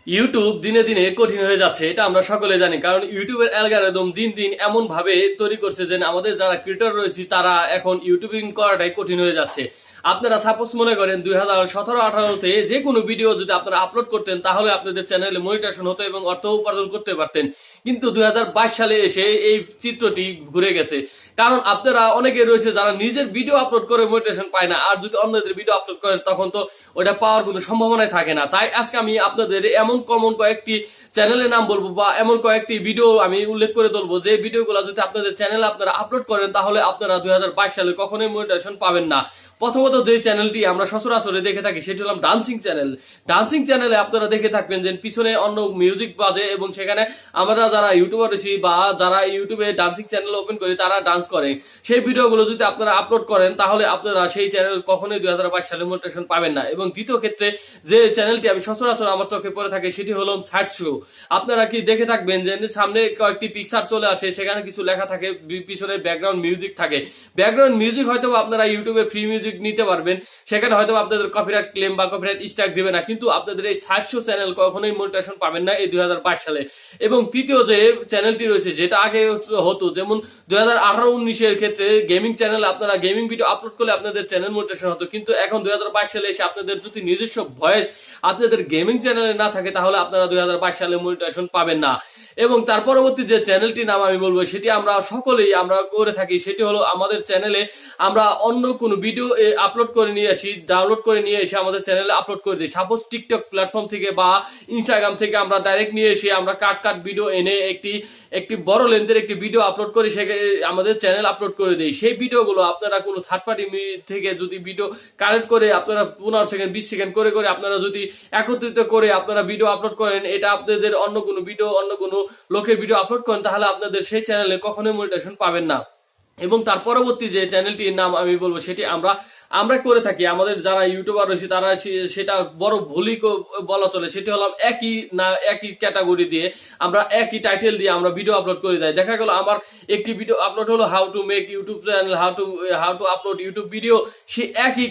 YouTube দিনে দিনে কঠিন হয়ে যাচ্ছে, এটা আমরা সকলে জানি। কারণ ইউটিউবের অ্যালগরিদম দিন দিন এমন ভাবে তৈরি করছে যে আমাদের যারা ক্রিয়েটর রয়েছে তারা এখন ইউটিউবিং করাটাই কঠিন হয়ে যাচ্ছে। আপনারা সাপোজ মনে করেন 2017-18তে যে কোনো ভিডিও যদি আপনারা আপলোড করতেন তাহলে আপনাদের চ্যানেলে মনিটাইজেশন হতো এবং অর্থ উপার্জন করতে পারতেন। কিন্তু 2022 সালে এসে এই চিত্রটি ঘুরে গেছে। কারণ আপনারা অনেকে রয়েছে যারা নিজের ভিডিও আপলোড করে মনিটাইজেশন পায় না, আর যদি অন্যদের ভিডিও আপলোড করেন তখন তো ওটা পাওয়ার কোনো সম্ভাবনাই থাকে না। তাই আজকে আমি আপনাদের এমন কমন কয়েকটি চ্যানেলের নাম বলবো বা এমন কয়েকটি ভিডিও আমি উল্লেখ করে ধরবো যে ভিডিওগুলো যদি আপনাদের চ্যানেলে আপনারা আপলোড করেন তাহলে আপনারা 2022 সালে কখনোই মনিটাইজেশন পাবেন না। প্রথমত যে চ্যানেলটি আমরা সচরাচর দেখে থাকি সেটি হলাম ডান্সিং চ্যানেল। ডান্সিং চ্যানেলে আপনারা দেখে থাকবেন যে পিছনে অন্য মিউজিক বাজে এবং সেখানে আমরা যারা ইউটিউবার রয়েছি বা যারা ইউটিউবে ডান্সিং চ্যানেল ওপেন করি তারা ডান্স করে। সেই ভিডিওগুলো যদি আপনারা আপলোড করেন তাহলে আপনারা সেই চ্যানেল কখনোই 2022 সালে মনিটাইজেশন পাবেন না। এবং দ্বিতীয় ক্ষেত্রে যে চ্যানেলটি আমি সচরাচর আমার চোখে পড়ে থাকে সেটি হলো সাইড শো। আপনারা কি দেখে থাকবেন যে সামনে কয়েকটি পিকচার চলে আসে, সেখানে কিছু লেখা থাকে, পিছনে ব্যাকগ্রাউন্ড মিউজিক থাকে। ব্যাকগ্রাউন্ড মিউজিক হয়তো আপনারা ইউটিউবে ফ্রি মিউজিক নিতে পারবেন, সেখানে হয়তো আপনাদের কপিরাইট ক্লেম বা কপিরাইট স্ট্রাইক দিবে না, কিন্তু আপনাদের এই সাইড শো চ্যানেল কখনোই মনিটাইজেশন পাবেন না এই 2022 সালে। এবং তৃতীয় যে চ্যানেলটি রয়েছে যেটা আগে হতো, যেমন 2018-19 ক্ষেত্রে গেমিং চ্যানেল আপনারা গেমিং ভিডিও আপলোড করলে আপনাদের চ্যানেল মনিটাইজেশন হতো, কিন্তু এখন 2022 সালে এসে আপনাদের যদি নিজস্ব ভয়েস আপনাদের গেমিং চ্যানেলে না থাকে তাহলে আপনারা 2022 সালে মনিটাইজেশন পাবেন না। এবং তার পরবর্তী যে চ্যানেলটির নাম আমি বলবো সেটি আমরা সকলেই আমরা করে থাকি, সেটি হলো আমাদের চ্যানেলে আমরা অন্য কোনো ভিডিও আপলোড করে নিয়ে আসি, ডাউনলোড করে নিয়ে এসে আমাদের চ্যানেলে আপলোড করে দিই। সাপোজ টিকটক প্ল্যাটফর্ম থেকে বা ইনস্টাগ্রাম থেকে আমরা ডাইরেক্ট নিয়ে এসে আমরা কাট ভিডিও এনে একটি বড় লেন্থের একটি ভিডিও আপলোড করে আমাদের চ্যানেল আপলোড করে দিই। সেই ভিডিওগুলো আপনারা কোনো থার্ড পার্টি থেকে যদি ভিডিও কালেক্ট করে আপনারা 15 সেকেন্ড 20 সেকেন্ড করে করে আপনারা যদি একত্রিত করে আপনারা ভিডিও আপলোড করেন, এটা আপনাদের অন্য কোনো ভিডিও অন্য কোনো লোকের ভিডিও আপলোড করেন তাহলে আপনাদের সেই চ্যানেলে কখনোই মনিটাইজেশন পাবেন না। এবং তার পরবর্তী যে চ্যানেলটির নাম আমি বলবো সেটি আমরা করে থাকি, আমাদের যারা ইউটিউবার রয়েছে তারা সেটা বড় ভুলই বলা চলে। সেটি হলাম একই ক্যাটাগরি দিয়ে আমরা একই টাইটেল দিয়ে আমরা ভিডিও আপলোড করে যাই। দেখা গেল আমার একটি ভিডিও আপলোড হলো how to make YouTube channel, how to upload YouTube video, সে একই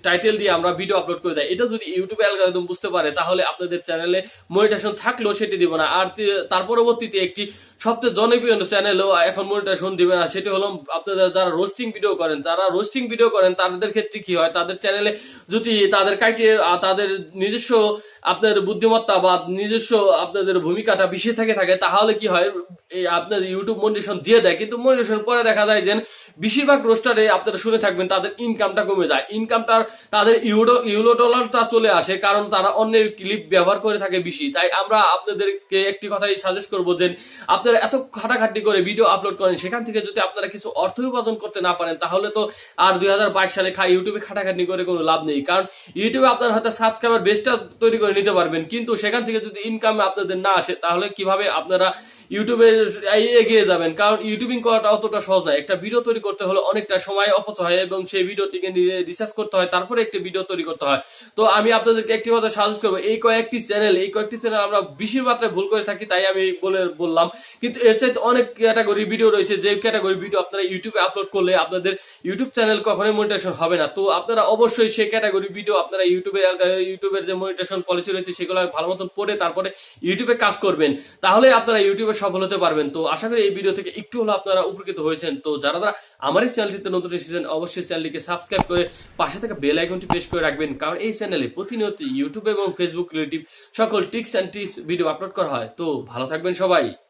টাইটেল দিয়ে আমরা ভিডিও আপলোড করে যাই। এটা যদি ইউটিউব অ্যালগরিদম বুঝতে পারে তাহলে আপনাদের চ্যানেলে মনিটাইজেশন থাকলেও সেটি দিব না। আর তার পরবর্তীতে একটি সবচেয়ে জনপ্রিয় চ্যানেলও এখন মনিটাইজেশন দিবে না, সেটি হলো আপনাদের যারা রোস্টিং ভিডিও করেন। তারা রোস্টিং ভিডিও করেন তাদের ক্ষেত্রে কি হয়, তাদের চ্যানেলে যদি তাদের তাদের নিজস্ব আপনাদের বুদ্ধিমত্তা বা নিজস্ব আপনাদের ভূমিকাটা বেশি থাকে তাহলে কি হয়, আপনাদের ইউটিউব মনিটাইজেশন দিয়ে দেয়। কিন্তু মনিটাইজেশন পরে দেখা যায় যে বেশিরভাগ রোস্টারে আপনারা শুনে থাকবেন তাদের ইনকামটা কমে যায়, ইনকামটা তাদের ইউরো ডলারটা চলে আসে, কারণ তারা অন্যের ক্লিপ ব্যবহার করে থাকে বেশি। তাই আমরা আপনাদেরকে একটি কথাই সাজেস্ট করবো যে আপনারা এত খাটাখাটি করে ভিডিও আপলোড করেন, সেখান থেকে যদি আপনারা কিছু অর্থ উপার্জন করতে না পারেন তাহলে তো আর 2022 সালে ইউটিউবে খাটাখাটি করে কোনো লাভ নেই। কারণ ইউটিউবে আপনারা হয়তো সাবস্ক্রাইবার বেসটা তৈরি করে নিতে পারবেন, কিন্তু সেখান থেকে যদি ইনকাম আপনাদের না আসে তাহলে কিভাবে আপনারা ইউটিউবে এগিয়ে যাবেন? কারণ ইউটিউবিং করাটা অতটা সহজ নয়। একটা ভিডিও তৈরি করতে হলে অনেকটা সময় অপচয় হয় এবং সেই ভিডিওটিকে নিয়ে রিসার্চ করতে হয়, তারপরে একটি ভিডিও তৈরি করতে হয়। তো আমি আপনাদেরকে একটি কথা সাজেস্ট করবো, এই কয়েকটি চ্যানেল আমরা বেশি মাত্রায় ভুল করে থাকি, তাই আমি বললাম। কিন্তু এর চাইতে অনেক ক্যাটাগরি ভিডিও রয়েছে যে ক্যাটাগরি ভিডিও আপনারা ইউটিউবে আপলোড করলে আপনাদের ইউটিউব চ্যানেল কখনোই মনিটাইজেশন হবে না। তো আপনারা অবশ্যই সেই ক্যাটাগরি ভিডিও আপনারা ইউটিউবের যে মনিটাইজেশন পলিসি রয়েছে সেগুলো ভালো মতন পড়ে তারপরে ইউটিউবে কাজ করবেন, তাহলে আপনারা ইউটিউবে সফল হতে পারবেন। তো আশা করি এই ভিডিও থেকে একটু হলো আপনারা উপকৃত হয়েছেন। তো যারা আমার এই চ্যানেলটিতে নতুন এসেছেন অবশ্যই চ্যানেলটিকে সাবস্ক্রাইব করে পাশে থাকা বেল আইকনটি প্রেস করে রাখবেন, কারণ এই চ্যানেলে প্রতিনিয়ত ইউটিউব এবং ফেসবুক রিলেটিভ সকল tips and tips video upload করা হয়। তো ভালো থাকবেন সবাই।